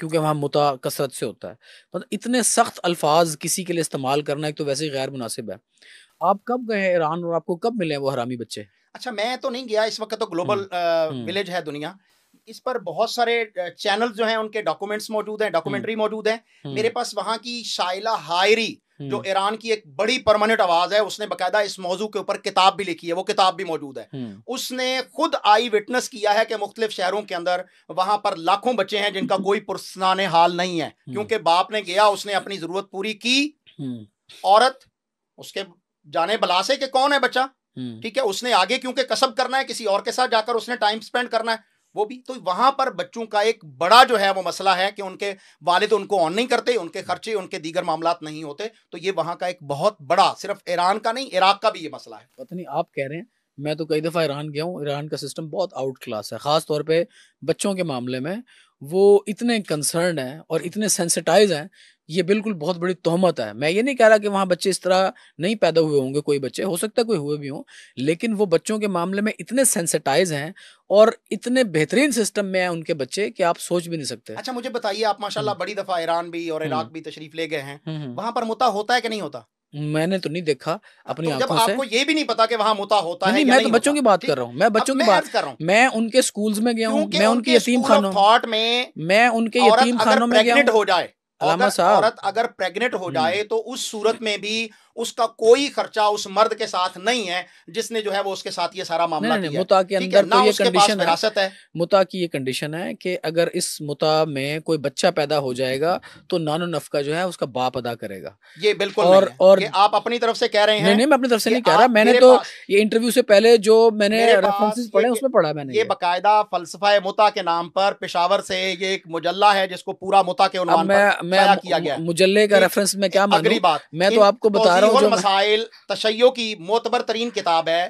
کیونکہ وہاں متا کثرت سے ہوتا ہے. مطلب اتنے سخت الفاظ کسی کے لیے استعمال کرنا ایک تو ویسے ہی غیر مناسب ہے. آپ کب گئے ایران اور آپ کو کب ملے وہ حرامی بچے؟ اچھا میں تو نہیں گیا، اس وقت تو گلوبل ولیج ہے دنیا، اس پر بہت سارے چینل جو ہیں ان کے ڈاکومنٹس موجود ہیں، ڈاکومنٹری موجود ہیں. میرے پاس وہاں کی شائلہ ہائری جو ایران کی ایک بڑی پرماننٹ آواز ہے، اس نے باقاعدہ اس موضوع کے اوپر کتاب بھی لکھی ہے، وہ کتاب بھی موجود ہے. اس نے خود آئی وٹنس کیا ہے کہ مختلف شہروں کے اندر وہاں پر لاکھوں بچے ہیں جن کا کوئی پرسنان حال نہیں ہے، کیونکہ باپ نے گیا، اس نے اپنی ضرورت پوری کی، عورت اس کے جانے بلا سے کہ کون ہے بچہ، ٹھیک ہے، اس نے آگے کیونکہ کسب کرنا ہے، کسی اور کے ساتھ جا کر اس نے ٹائم سپینڈ کرنا ہے، وہ بھی. تو وہاں پر بچوں کا ایک بڑا جو ہے وہ مسئلہ ہے کہ ان کے والد ان کو آن نہیں کرتے، ان کے خرچے، ان کے دیگر معاملات نہیں ہوتے. تو یہ وہاں کا ایک بہت بڑا، صرف ایران کا نہیں، عراق کا بھی یہ مسئلہ ہے. پتہ نہیں آپ کہہ رہے ہیں، میں تو کئی دفعہ ایران گیا ہوں، ایران کا سسٹم بہت آؤٹ کلاس ہے، خاص طور پہ بچوں کے معاملے میں. وہ اتنے کنسرنڈ ہیں اور اتنے سینسٹائز ہیں، یہ بالکل بہت بڑی تہمت ہے. میں یہ نہیں کہہ رہا کہ وہاں بچے اس طرح نہیں پیدا ہوئے ہوں گے، کوئی بچے ہو سکتا ہے کوئی ہوئے بھی ہوں، لیکن وہ بچوں کے معاملے میں اتنے سینسٹائز ہیں اور اتنے بہترین سسٹم میں ہیں ان کے بچے کہ آپ سوچ بھی نہیں سکتے. اچھا مجھے بتائیے، آپ ماشاءاللہ بڑی دفعہ ایران بھی اور عراق بھی تشریف لے گئے ہیں، وہاں پر متا ہوتا ہے کہ نہیں ہوتا؟ میں نے تو نہیں دیکھا اپنی آنکھوں سے. آپ کو یہ بھی نہیں پتا کہ وہاں متا ہوتا ہے؟ نہیں، میں تو بچوں کی بات کر رہا ہوں، میں بچوں کی بات کر رہا ہوں، میں ان کے سکولز میں گیا ہوں، میں ان کے یتیم خانوں میں گیا ہوں. ہو جائے، عورت اگر پریگنٹ ہو جائے تو اس صورت میں بھی اس کا کوئی خرچہ اس مرد کے ساتھ نہیں ہے جس نے جو ہے وہ اس کے ساتھ یہ سارا معاملہ کیا ہے. متا کے اندر تو یہ کنڈیشن ہے، متا کی یہ کنڈیشن ہے کہ اگر اس متا میں کوئی بچہ پیدا ہو جائے گا تو نان و نفقہ جو ہے اس کا باپ ادا کرے گا. یہ بالکل اور آپ اپنی طرف سے کہہ رہے ہیں. نہیں، میں اپنی طرف سے نہیں کہہ رہا، میں نے تو یہ انٹرویو سے پہلے جو میں نے ریفرنسز پڑھے اس میں پڑھا میں نے. یہ باقاعدہ فلسفہ متا کے نام پر پشاور سے یہ ایک مجلہ ہے جس کو پورا متا کے عنوان پر شائع کیا گیا ہے. مجلے کا ریفرنس میں کیا مانوں، میں تو آپ کو بتا رہا ہوں. المسائل تشیع کی معتبر ترین کتاب ہے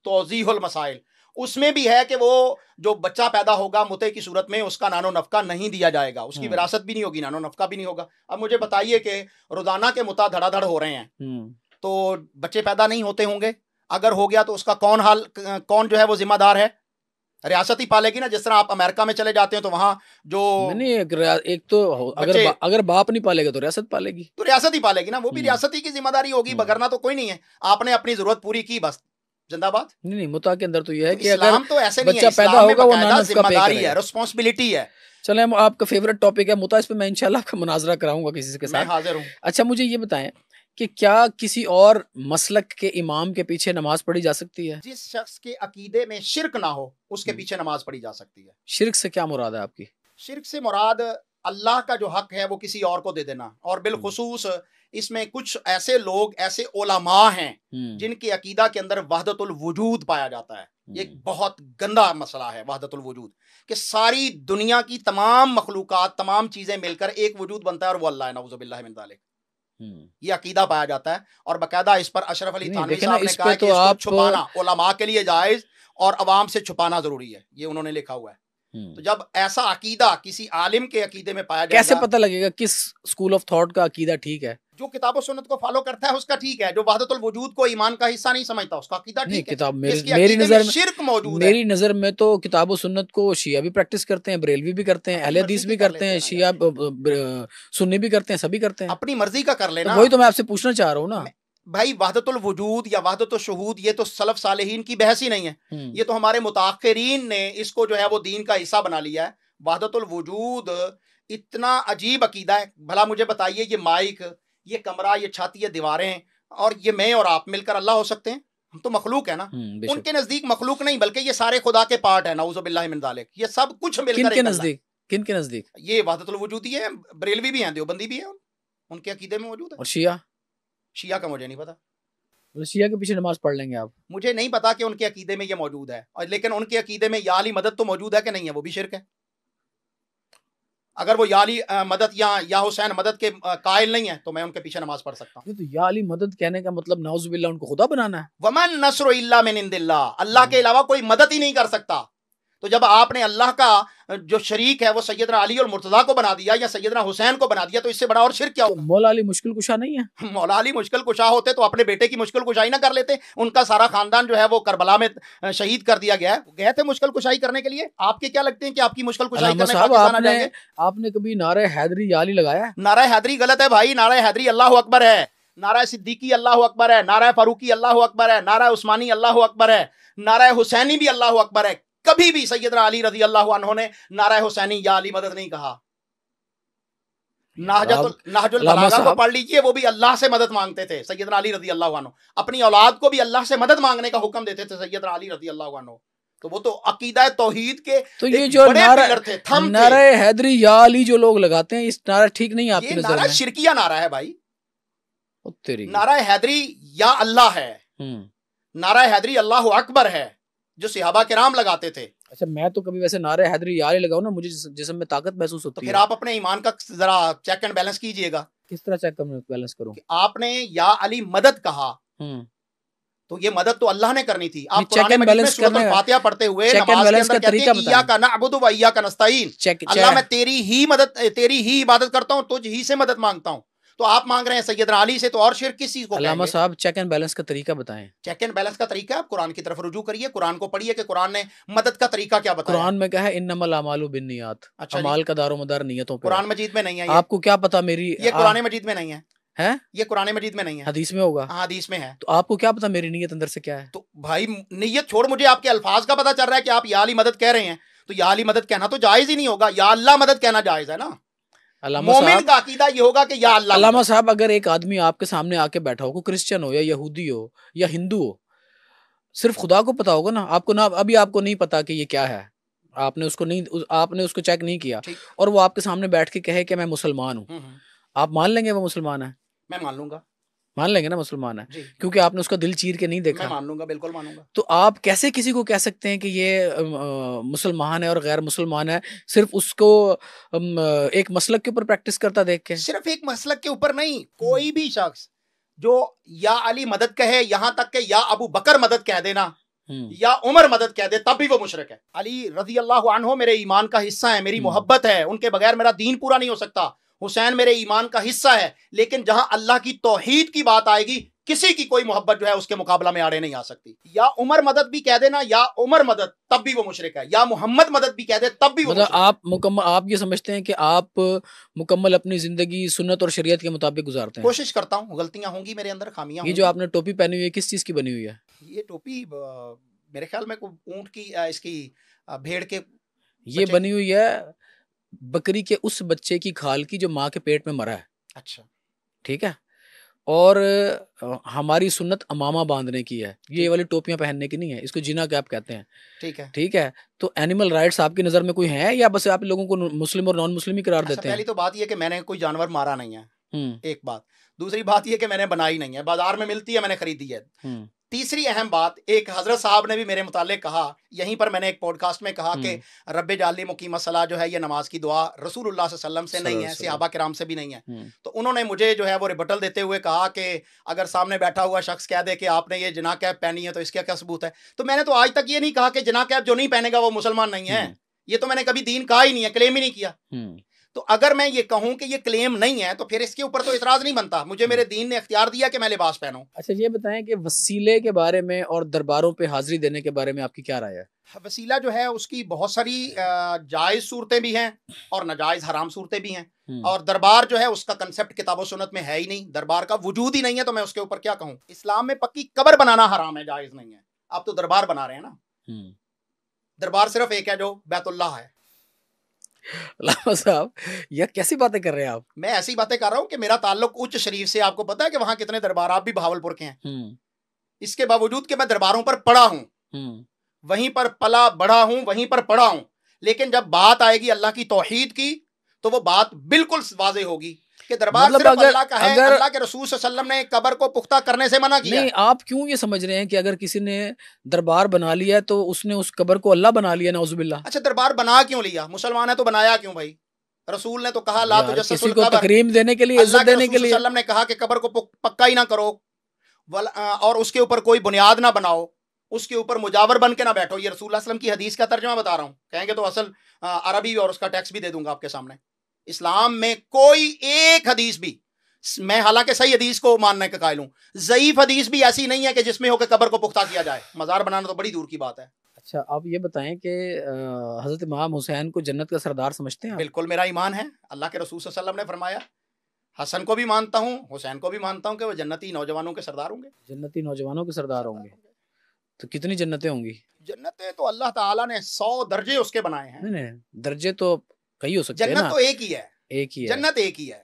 توضیح المسائل، اس میں بھی ہے کہ وہ جو بچہ پیدا ہوگا متے کی صورت میں اس کا نان و نفقہ نہیں دیا جائے گا، اس کی وراثت بھی نہیں ہوگی، نان و نفقہ بھی نہیں ہوگا. اب مجھے بتائیے کہ روزانہ کے متا دھڑا دھڑ ہو رہے ہیں تو بچے پیدا نہیں ہوتے ہوں گے، اگر ہو گیا تو اس کا کون جو ہے وہ ذمہ دار ہے؟ ریاست ہی پالے گی نا. جس طرح آپ امریکہ میں چلے جاتے ہیں تو وہاں جو ایک تو اگر باپ نہیں پالے گا تو ریاست پالے گی، تو ریاست ہی پالے گی نا، وہ بھی ریاست ہی کی ذمہ داری ہوگی، بگرنا تو کوئی نہیں ہے. آپ نے اپنی ضرورت پوری کی، بس زندہ باد. نہیں، متا کے اندر تو یہ ہے کہ اگر تو ایسے بچہ پیدا ہوگا وہ نان ذمہ داری ہے، رسپانسبلٹی ہے. چلیں آپ کا فیورٹ ٹاپک ہے متا، اس پہ میں انشاءاللہ آپ کا مناظرہ کراؤں گا کسی کے ساتھ، میں حاضر ہوں. اچھا مجھے یہ بتائیں کہ کیا کسی اور مسلک کے امام کے پیچھے نماز پڑھی جا سکتی ہے؟ جس شخص کے عقیدے میں شرک نہ ہو اس کے پیچھے نماز پڑھی جا سکتی ہے. شرک سے کیا مراد ہے آپ کی؟ شرک سے مراد اللہ کا جو حق ہے وہ کسی اور کو دے دینا، اور بالخصوص اس میں کچھ ایسے لوگ، ایسے علماء ہیں جن کے عقیدہ کے اندر وحدت الوجود پایا جاتا ہے. ایک بہت گندا مسئلہ ہے وحدت الوجود، کہ ساری دنیا کی تمام مخلوقات، تمام چیزیں مل کر ایک وجود بنتا ہے اور وہ اللہ ہے، نعوذ باللہ من ذالک. یہ عقیدہ پایا جاتا ہے، اور باقاعدہ اس پر اشرف علی تھانوی صاحب نے کہا کہ اس کو چھپانا علماء کے لیے جائز اور عوام سے چھپانا ضروری ہے، یہ انہوں نے لکھا ہوا ہے. تو جب ایسا عقیدہ کسی عالم کے عقیدے میں پایا جائے گا، کیسے پتہ لگے گا کس اسکول آف تھاٹ کا عقیدہ ٹھیک ہے؟ جو کتاب و سنت کو فالو کرتا ہے اس کا ٹھیک ہے، جو وحدت الوجود کو ایمان کا حصہ نہیں سمجھتا اس کا عقیدہ ٹھیک ہے. میری نظر میں شرک موجود ہے. میری نظر میں تو کتاب و سنت کو شیعہ بھی پریکٹس کرتے ہیں، بریلوی بھی کرتے ہیں، اہل حدیث بھی کرتے ہیں، شیعہ سنی بھی کرتے ہیں، سبھی کرتے ہیں. اپنی مرضی کا کر لینا. وہی تو میں آپ سے پوچھنا چاہ رہا ہوں نا بھائی، وحدت الوجود یا وحدت الشہود یہ تو سلف صالحین کی بحث ہی نہیں ہے، یہ تو ہمارے متاخرین نے اس کو جو ہے وہ دین کا حصہ بنا لیا ہے. وحدت الوجود اتنا عجیب عقیدہ ہے. بھلا مجھے بتائیے، یہ مائک، یہ کمرہ، یہ چھت، یہ دیواریں، اور یہ میں اور آپ مل کر اللہ ہو سکتے ہیں؟ ہم تو مخلوق ہے نا. ان کے نزدیک مخلوق نہیں بلکہ یہ سارے خدا کے پارٹ ہیں، نعوذ باللہ من ذالک. یہ سب کچھ مل کر کن کے نزدیک یہ وحدت الوجود ہی ہے. بریلوی بھی ہیں، دیوبندی بھی ہیں، ان کے عقیدے میں موجود ہے. اور شیعہ کا مجھے نہیں پتا. شیعہ کے پیچھے نماز پڑھ لیں گے آپ؟ مجھے نہیں پتا کہ ان کے عقیدے میں یہ موجود ہے، لیکن ان کے عقیدے میں یا علی مدد تو موجود ہے کہ نہیں ہے، وہ بھی شرک ہے. اگر وہ یا علی مدد یا حسین مدد کے قائل نہیں ہے تو میں ان کے پیچھے نماز پڑھ سکتا ہوں. تو یا علی مدد کہنے کا مطلب نعوذ باللہ ان کو خدا بنانا ہے. ومن نصر الا من عند اللہ، اللہ کے علاوہ کوئی مدد ہی نہیں کر سکتا. تو جب آپ نے اللہ کا جو شریک ہے وہ سیدنا علی اور مرتضیٰ کو بنا دیا یا سیدنا حسین کو بنا دیا تو اس سے بڑا اور شرک کیا ہوگا؟ مولا علی مشکل کشا نہیں ہے؟ مولا علی مشکل کشا ہوتے تو اپنے بیٹے کی مشکل کشائی نہ کر لیتے؟ ان کا سارا خاندان جو ہے وہ کربلا میں شہید کر دیا گیا ہے، گئے تھے مشکل کشائی کرنے کے لیے۔ آپ کے کیا لگتے ہیں کہ آپ کی مشکل کشائی کرنے پاکستان آ جائیں گے؟ آپ نے کبھی نعرہ حیدری یا علی لگایا ہے؟ نعرہ حیدری غلط ہے بھائی، نعرہ حیدری اللہ اکبر ہے، نعرہ صدیقی اللہ اکبر ہے، نعرہ فاروقی اللہ اکبر ہے، نعرہ عثمانی اللہ اکبر ہے، نعرہ حسینی بھی اللہ اکبر ہے۔ کبھی بھی سیدنا علی رضی اللہ عنہ نے نعرہ حسینی یا علی مدد نہیں کہا۔ نہج البلاغہ کو پڑھ لیجئے، وہ بھی اللہ سے مدد مانگتے تھے سیدنا علی رضی اللہ عنہ، اپنی اولاد کو بھی اللہ سے مدد مانگنے کا حکم دیتے تھے سیدنا علی رضی اللہ عنہ۔ تو وہ تو عقیدہ توحید کے تو یہ جو نعرہ حیدری یا علی جو لوگ لگاتے ہیں، اس نعرہ ٹھیک نہیں ہے آپ کی نظر میں؟ نعرہ شرکیہ نعرہ ہے بھائی۔ نعرہ حیدری یا اللہ ہے، نعرہ حیدری اللہ اکبر ہے جو صحابہ کرام لگاتے تھے۔ اچھا، میں تو کبھی ویسے نعرہ حیدری یا علی لگاؤں نا، مجھے جسم میں طاقت محسوس ہوتی ہے۔ پھر آپ اپنے ایمان کا ذرا چیک اینڈ بیلنس کیجئے گا۔ کس طرح چیک اینڈ بیلنس کروں؟ آپ نے یا علی مدد کہا تو یہ مدد تو اللہ نے کرنی تھی۔ آپ قرآن مجید میں سورۃ الفاتحہ پڑھتے ہوئے نماز کے اندر کہتے ہیں ایاک نعبد و ایاک نستعین، اللہ میں تیری ہی عبادت کرتا ہوں، تجھ ہی سے مدد مانگتا ہوں۔ تو آپ مانگ رہے ہیں سیدنا علی سے، تو اور شرک کس چیز کو کہیں گے؟ علامہ صاحب چیک اینڈ بیلنس کا طریقہ بتائیں۔ چیک اینڈ بیلنس کا طریقہ آپ قرآن کی طرف رجوع کریے، قرآن کو پڑھیے کہ قرآن نے مدد کا طریقہ کیا بتایا۔ قرآن میں کہا ہے انما الاعمال بالنیات، اعمال کا دار و مدار نیتوں پہ۔ قرآن مجید میں نہیں ہے۔ آپ کو کیا پتا میری، یہ قرآن مجید میں نہیں ہے، ہے یہ قرآن مجید میں نہیں ہے، حدیث میں ہوگا؟ ہاں حدیث میں ہے۔ تو آپ کو کیا پتا میری نیت اندر سے کیا ہے؟ تو بھائی نیت چھوڑ، مجھے آپ کے الفاظ کا پتا چل رہا ہے کہ آپ یا علی مدد کہہ رہے ہیں، تو یا علی مدد کہنا تو جائز ہی نہیں ہوگا، یا اللہ مدد کہنا جائز ہے نا۔ مومن کا عقیدہ یہ ہوگا کہ یا اللہ۔ علامہ صاحب اگر ایک آدمی آپ کے سامنے آ کے بیٹھا ہو، کوئی کرسچن ہو یا یہودی ہو یا ہندو ہو، صرف خدا کو پتا ہوگا نا، آپ کو نا ابھی آپ کو نہیں پتا کہ یہ کیا ہے، آپ نے اس کو چیک نہیں کیا، اور وہ آپ کے سامنے بیٹھ کے کہے کہ میں مسلمان ہوں، آپ مان لیں گے وہ مسلمان ہے؟ میں مان لوں گا، مان لیں گے نا مسلمان ہے، کیونکہ آپ نے اس کا دل چیر کے نہیں دیکھا۔ میں مان لوں گا، بالکل مانوں گا۔ تو آپ کیسے کسی کو کہہ سکتے ہیں کہ یہ مسلمان ہے اور غیر مسلمان ہے، صرف اس کو ایک مسلک کے اوپر پریکٹس کرتا دیکھ کے؟ صرف ایک مسلک کے اوپر نہیں، کوئی بھی شخص جو یا علی مدد کہے، یہاں تک کہ یا ابو بکر مدد کہہ دینا یا عمر مدد کہہ دے، تب بھی وہ مشرک ہے۔ علی رضی اللہ عنہ میرے ایمان کا حصہ ہے، میری محبت ہے، ان کے بغیر میرا دین پورا نہیں ہو سکتا۔ حسین میرے ایمان کا حصہ ہے، لیکن جہاں اللہ کی توحید کی بات آئے گی، کسی کی کوئی محبت جو ہے اس کے مقابلہ میں آڑے نہیں آ سکتی۔ یا عمر مدد بھی کہہ دینا، یا عمر مدد، تب بھی وہ مشرک ہے۔ یا محمد مدد بھی کہہ دے، تب بھی وہ مشرک ہے۔ آپ یہ سمجھتے ہیں کہ آپ مکمل اپنی زندگی سنت اور شریعت کے مطابق گزارتے ہیں؟ کوشش کرتا ہوں، غلطیاں ہوں گی میرے اندر، خامیاں ہوں گی۔ یہ جو آپ نے ٹوپی پہنی ہوئی ہے کس چیز کی بنی ہوئی ہے؟ یہ ٹوپی میرے خیال میں اونٹ کی، اس کی بھیڑ کے، یہ بنی ہوئی ہے بکری کے اس بچے کی کھال کی جو ماں کے پیٹ میں مرا ہے۔ اچھا، ٹھیک ہے۔ اور ہماری سنت امامہ باندھنے کی ہے، یہ والی ٹوپیاں پہننے کی نہیں ہے، اس کو جنا کیپ کہتے ہیں۔ ٹھیک ہے، ٹھیک ہے۔ تو اینیمل رائٹس آپ کی نظر میں کوئی ہیں یا بس آپ لوگوں کو مسلم اور نان مسلم ہی قرار دیتے ہیں؟ پہلی تو بات یہ کہ میں نے کوئی جانور مارا نہیں ہے، ایک بات۔ دوسری بات یہ کہ میں نے بنائی نہیں ہے، بازار میں ملتی ہے، میں نے خریدی ہے۔ تیسری اہم بات، ایک حضرت صاحب نے بھی میرے متعلق کہا، یہیں پر میں نے ایک پوڈ کاسٹ میں کہا کہ رب جعلنی مقیم الصلاۃ جو ہے یہ نماز کی دعا رسول اللہ صلی اللہ علیہ وسلم سے نہیں ہے، صحابہ کرام سے بھی نہیں ہے۔ تو انہوں نے مجھے جو ہے وہ ریبٹل دیتے ہوئے کہا کہ اگر سامنے بیٹھا ہوا شخص کہہ دے کہ آپ نے یہ جناح کیپ پہنی ہے تو اس کا کیا ثبوت ہے؟ تو میں نے تو آج تک یہ نہیں کہا کہ جناح کیپ جو نہیں پہنے گا وہ مسلمان نہیں ہے، یہ تو میں نے کبھی دین کہا ہی نہیں ہے، کلیم ہی نہیں کیا۔ تو اگر میں یہ کہوں کہ یہ کلیم نہیں ہے تو پھر اس کے اوپر تو اعتراض نہیں بنتا، مجھے میرے دین نے اختیار دیا کہ میں لباس پہنوں۔ اچھا یہ بتائیں کہ وسیلے کے بارے میں اور درباروں پہ حاضری دینے کے بارے میں آپ کی کیا رائے ہے؟ وسیلہ جو ہے اس کی بہت ساری جائز صورتیں بھی ہیں اور ناجائز حرام صورتیں بھی ہیں، اور دربار جو ہے اس کا کنسپٹ کتاب و سنت میں ہے ہی نہیں، دربار کا وجود ہی نہیں ہے، تو میں اس کے اوپر کیا کہوں۔ اسلام میں پکی قبر بنانا حرام ہے، جائز نہیں ہے۔ آپ تو دربار بنا رہے ہیں نا، دربار صرف ایک ہے جو بیت اللہ ہے۔ علامہ صاحب یہ کیسی باتیں کر رہے ہیں آپ؟ میں ایسی باتیں کر رہا ہوں کہ میرا تعلق اچ شریف سے، آپ کو پتا ہے کہ وہاں کتنے دربار، آپ بھی بہاولپور کے ہیں، اس کے باوجود کہ میں درباروں پر پڑھا ہوں، وہیں پر پلا بڑھا ہوں، وہیں پر پڑھا ہوں، لیکن جب بات آئے گی اللہ کی توحید کی تو وہ بات بالکل واضح ہوگی کہ دربار صرف اللہ کا ہے۔ اللہ کے رسول صلی اللہ علیہ وسلم نے قبر کو پختہ کرنے سے منع کیا۔ نہیں، آپ کیوں یہ سمجھ رہے ہیں کہ اگر کسی نے دربار بنا لیا تو اس نے اس قبر کو اللہ بنا لیا؟ نعوذ باللہ۔ اچھا دربار بنا کیوں لیا؟ مسلمان ہے تو بنایا کیوں بھائی؟ رسول نے تو کہا لا تجسسوا القبر، کسی کو تکریم دینے کے لیے، عزت دینے کے لیے۔ اللہ کے رسول صلی اللہ علیہ وسلم نے کہا کہ قبر کو پکا ہی نہ کرو اور اس کے اوپر کوئی بنیاد نہ بناؤ، اس کے اوپر مجاور بن کے نہ بیٹھو. یہ رسول اللہ صلی اللہ علیہ وسلم کی حدیث کا ترجمہ بتا رہا ہوں, کہیں گے تو اصل عربی اور اس کا ٹیکسٹ بھی دے دوں گا آپ کے سامنے. اسلام میں کوئی ایک حدیث بھی, میں حالانکہ صحیح حدیث کو ماننے کا قائل ہوں, ضعیف حدیث بھی ایسی نہیں ہے کہ جس میں ہو کہ قبر کو پختہ کیا جائے. مزار بنانا تو بڑی دور کی بات ہے. اچھا آپ یہ بتائیں کہ حضرت امام حسین کو جنت کا سردار سمجھتے ہیں؟ بالکل میرا ایمان ہے. اللہ کے رسول صلی اللہ علیہ وسلم نے فرمایا, حسن کو بھی مانتا ہوں, حسین کو بھی مانتا ہوں کہ وہ جنتی نوجوانوں کے سردار ہوں گے. جنتی نوجوانوں کے سردار ہوں گے. تو کتنی جنتیں ہوں گی؟ جنتیں تو اللہ تعالیٰ نے 100 درجے اس کے بنائے ہیں. نہیں درجے تو کئی ہو سکتے ہیں. جنت تو ایک ہی ہے, ایک ہی ہے. جنت ایک ہی ہے.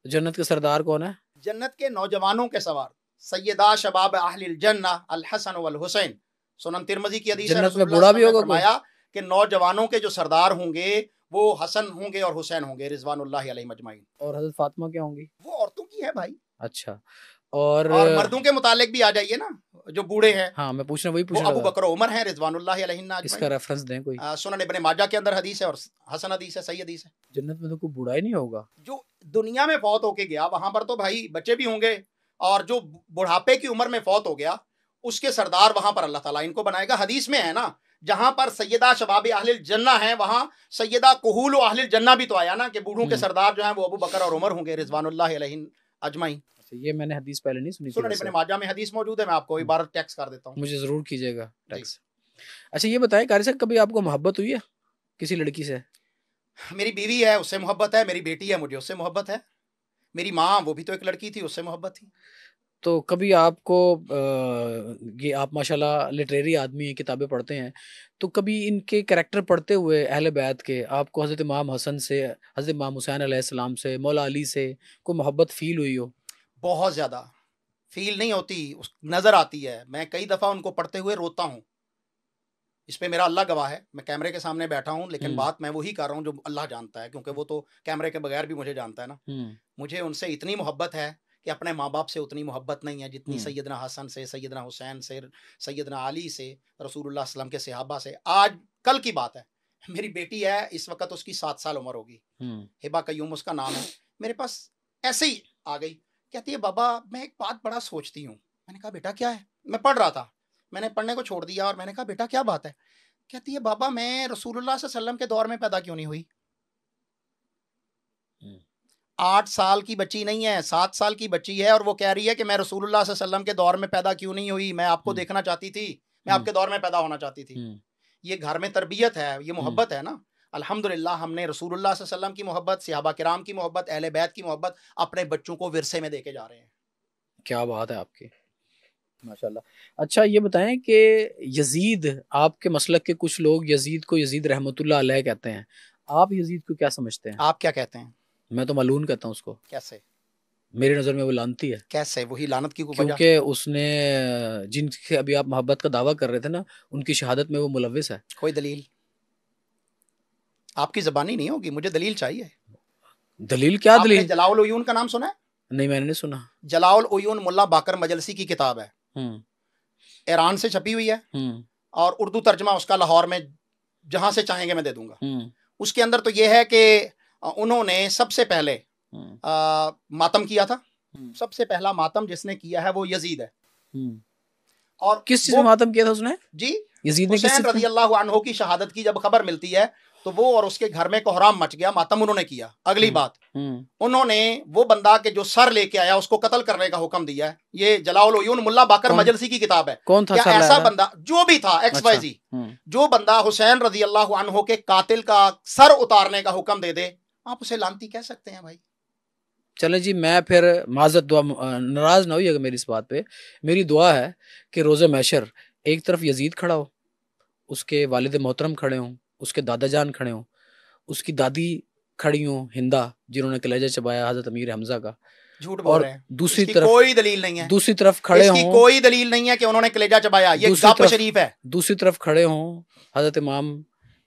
جنت کے سردار کون ہے؟ جنت کے نوجوانوں کے سوار سیدہ شباب اہل الجنہ الحسن والحسین. سنن ترمذی کی حدیث ہے, جنت میں بوڑھا بھی ہوگا فرمایا کہ نوجوانوں کے جو سردار ہوں گے وہ حسن ہوں گے اور حسین ہوں گے رضوان اللہ علیہم اجمعین. اور حضرت فاطمہ کیا ہوں گی؟ وہ عورتوں کی ہے بھائی. اچھا اور مردوں کے متعلق بھی آ جائیے نا, جو بوڑھے ہیں. ہاں میں پوچھنا وہی پوچھنا, وہ ابو بکر و عمر ہیں رضوان اللہ علیہم. اس کا ریفرنس دیں کوئی. سنن ابن ماجہ کے اندر حدیث ہے اور حسن حدیث ہے, صحیح حدیث ہے. جنت میں تو کوئی بوڑھا ہی نہیں ہوگا. جو دنیا میں فوت ہو کے گیا وہاں پر تو بھائی بچے بھی ہوں گے, اور جو بڑھاپے کی عمر میں فوت ہو گیا اس کے سردار وہاں پر اللہ تعالیٰ ان کو بنائے گا. حدیث میں ہے نا, جہاں پر سیدہ شباب اہل الجنہ ہیں وہاں سیدہ کہول و اہل الجنہ بھی تو آیا نا, کہ بوڑھوں کے سردار جو ہیں وہ ابو بکر اور عمر ہوں گے رضوان اللہ علیہم اجمعین. یہ میں نے حدیث پہلے نہیں سنی. سنن ابن ماجہ میں حدیث موجود ہے, میں آپ کو عبارت ٹیکس کر دیتا ہوں, مجھے ضرور کیجیے گا ٹیکس. اچھا یہ بتائیں قاری صاحب, کبھی آپ کو محبت ہوئی ہے کسی لڑکی سے؟ میری بیوی ہے, اس سے محبت ہے. میری بیٹی ہے, مجھے اس سے محبت ہے. میری ماں, وہ بھی تو ایک لڑکی تھی, اس سے محبت تھی. تو کبھی آپ کو یہ آپ ماشاءاللہ لٹریری آدمی ہیں, کتابیں پڑھتے ہیں, تو کبھی ان کے کریکٹر پڑھتے ہوئے اہل بیت کے آپ کو حضرت امام حسن سے, حضرت امام حسین علیہ السلام سے, مولا علی سے کوئی محبت فیل ہوئی ہو؟ بہت زیادہ. فیل نہیں ہوتی, نظر آتی ہے. میں کئی دفعہ ان کو پڑھتے ہوئے روتا ہوں. اس پہ میرا اللہ گواہ ہے, میں کیمرے کے سامنے بیٹھا ہوں لیکن بات میں وہی کر رہا ہوں جو اللہ جانتا ہے, کیونکہ وہ تو کیمرے کے بغیر بھی مجھے جانتا ہے نا. مجھے ان سے اتنی محبت ہے کہ اپنے ماں باپ سے اتنی محبت نہیں ہے جتنی سیدنا حسن سے, سیدنا حسین سے, سیدنا علی سے, رسول اللہ صلی اللہ علیہ وسلم کے صحابہ سے. آج کل کی بات ہے, میری بیٹی ہے, اس وقت اس کی 7 سال عمر ہوگی, ہبا قیوم اس کا نام ہے. میرے پاس ایسے ہی آ گئی, کہتی ہے بابا میں ایک بات بڑا سوچتی ہوں. میں نے کہا بیٹا کیا ہے؟ میں پڑھ رہا تھا, میں نے پڑھنے کو چھوڑ دیا اور میں نے کہا بیٹا کیا بات ہے؟ کہتی ہے بابا میں رسول اللہ صلی اللہ علیہ وسلم کے دور میں پیدا کیوں نہیں ہوئی. 8 سال کی بچی نہیں ہے, 7 سال کی بچی ہے, اور وہ کہہ رہی ہے کہ میں رسول اللہ صلی اللہ علیہ وسلم کے دور میں پیدا کیوں نہیں ہوئی. میں آپ کو دیکھنا چاہتی تھی, میں آپ کے دور میں پیدا ہونا چاہتی تھی. یہ گھر میں تربیت ہے, یہ محبت ہے نا. الحمدللہ ہم نے رسول اللہ صلی اللہ علیہ وسلم کی محبت, صحابہ کرام کی محبت, اہل بیت کی محبت اپنے بچوں کو ورثے میں دے کے جا رہے ہیں. کیا بات ہے آپ کی, ماشاءاللہ. اچھا یہ بتائیں کہ یزید, آپ کے مسلک کے کچھ لوگ یزید کو یزید رحمت اللہ علیہ کہتے ہیں, آپ یزید کو کیا سمجھتے ہیں؟ آپ کیا کہتے ہیں؟ میں تو ملعون کہتا ہوں اس کو. کیسے؟ میری نظر میں وہ لعنتی ہے. کیسے وہی لعنت کی؟ کیونکہ اس نے جن سے ابھی آپ محبت کا دعویٰ کر رہے تھے نا, ان کی شہادت میں وہ ملوث ہے. کوئی دلیل آپ کی زبانی نہیں ہوگی, مجھے دلیل چاہیے. دلیل کیا دلیل؟ جلاء العیون کا نام سنا ہے؟ نہیں میں نے نہیں سنا. جلاء العیون ملا باقر مجلسی کی کتاب ہے, ایران سے چھپی ہوئی ہے, اور اردو ترجمہ اس کا لاہور میں جہاں سے چاہیں گے میں دے دوں گا. اس کے اندر تو یہ ہے کہ انہوں نے سب سے پہلے ماتم کیا تھا. سب سے پہلا ماتم جس نے کیا ہے وہ یزید ہے. اور کس چیز میں ماتم کیا تھا اس نے؟ جی یزید نے حسین رضی اللہ عنہ کی شہادت کی جب خبر ملتی ہے تو وہ اور اس کے گھر میں کوحرام مچ گیا, ماتم انہوں نے کیا. اگلی بات, انہوں نے وہ بندہ کہ جو سر لے کے آیا اس کو قتل کرنے کا حکم دیا ہے. یہ جلاء العیون ملا باقر مجلسی کی کتاب ہے. کون تھا ایسا بندہ جو بھی تھا ایکس وائی زی, جو بندہ حسین رضی اللہ عنہ کے قاتل کا سر اتارنے کا حکم دے دے, آپ اسے لعنتی کہہ سکتے ہیں بھائی؟ چلیں جی, میں پھر معذرت دعا, ناراض نہ ہوئیے گا میری اس بات پہ. میری دعا ہے کہ روز محشر ایک طرف یزید کھڑا ہو, اس کے والد محترم کھڑے ہوں, اس کے دادا جان کھڑے ہوں, اس کی دادی کھڑی ہوں ہندا جنہوں نے کلیجہ چبایا حضرت امیر حمزہ کا. جھوٹ بول رہے ہیں. دوسری طرف کوئی دلیل نہیں ہے, دوسری طرف کھڑے ہوں, اس کی کوئی دلیل نہیں ہے کہ انہوں نے کلیجہ چبایا, یہ گپ شریف ہے. دوسری طرف کھڑے ہوں حضرت امام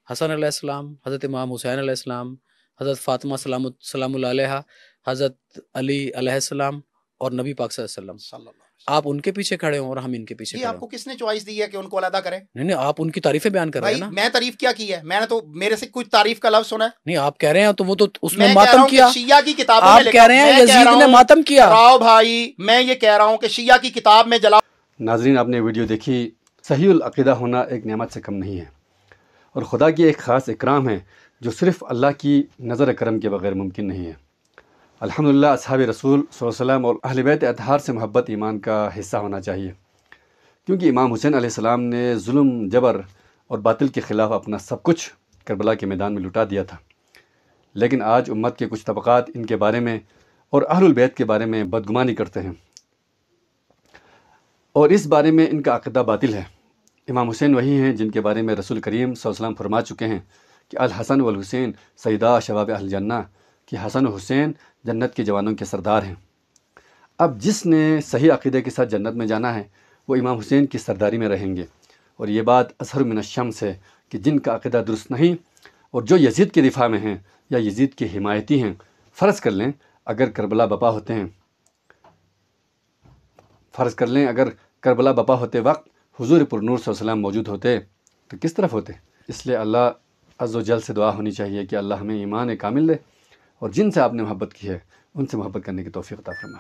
حسن علیہ السلام, حضرت امام حسین علیہ السلام, حضرت فاطمہ سلام اللہ علیہ, حضرت علی علیہ السلام, اور نبی پاک صلی اللہ علیہ وسلم. آپ ان کے پیچھے کھڑے ہوں اور ہم ان کے پیچھے کھڑے ہوں. آپ کو کس نے چوائس دی ہے کہ ان کو علیحدہ کریں؟ نہیں آپ ان کی تعریفیں بیان کر رہے ہیں نا. میں تعریف کیا کی ہے؟ میں نے تو میرے سے کچھ تعریف کا لفظ سنا ہے. نہیں آپ کہہ رہے ہیں تو وہ تو اس میں ماتم کیا. شیعہ کی کتابوں میں آپ کہہ رہے ہیں یزید نے ماتم کیا. راؤ بھائی, میں یہ کہہ رہا ہوں کہ شیعہ کی کتاب میں جلا. ناظرین آپ نے ویڈیو دیکھی, صحیح العقیدہ ہونا ایک نعمت سے کم نہیں ہے، اور خدا کی ایک خاص اکرام ہے جو صرف اللہ کی نظر کرم کے بغیر ممکن نہیں ہے۔ الحمدللہ اصحاب رسول صلی اللہ علیہ وسلم اور اہل بیت اطہار سے محبت ایمان کا حصہ ہونا چاہیے، کیونکہ امام حسین علیہ السلام نے ظلم، جبر اور باطل کے خلاف اپنا سب کچھ کربلا کے میدان میں لٹا دیا تھا، لیکن آج امت کے کچھ طبقات ان کے بارے میں اور اہل البیت کے بارے میں بدگمانی کرتے ہیں، اور اس بارے میں ان کا عقیدہ باطل ہے۔ امام حسین وہی ہیں جن کے بارے میں رسول کریم صلی اللہ علیہ وسلم فرما چکے ہیں کہ الحسن والحسین سیدا شباب اہل جنہ، کہ حسن و حسین جنت کے جوانوں کے سردار ہیں۔ اب جس نے صحیح عقیدے کے ساتھ جنت میں جانا ہے وہ امام حسین کی سرداری میں رہیں گے، اور یہ بات اظہر من الشمس ہے کہ جن کا عقیدہ درست نہیں اور جو یزید کے دفاع میں ہیں یا یزید کے حمایتی ہیں، فرض کر لیں اگر کربلا بپا ہوتے وقت حضور پر نور صلی اللہ علیہ وسلم موجود ہوتے تو کس طرف ہوتے؟ اس لیے اللہ عز و جل سے دعا ہونی چاہیے کہ اللہ ہمیں ایمان کامل دے، اور جن سے آپ نے محبت کی ہے ان سے محبت کرنے کی توفیق عطا فرما۔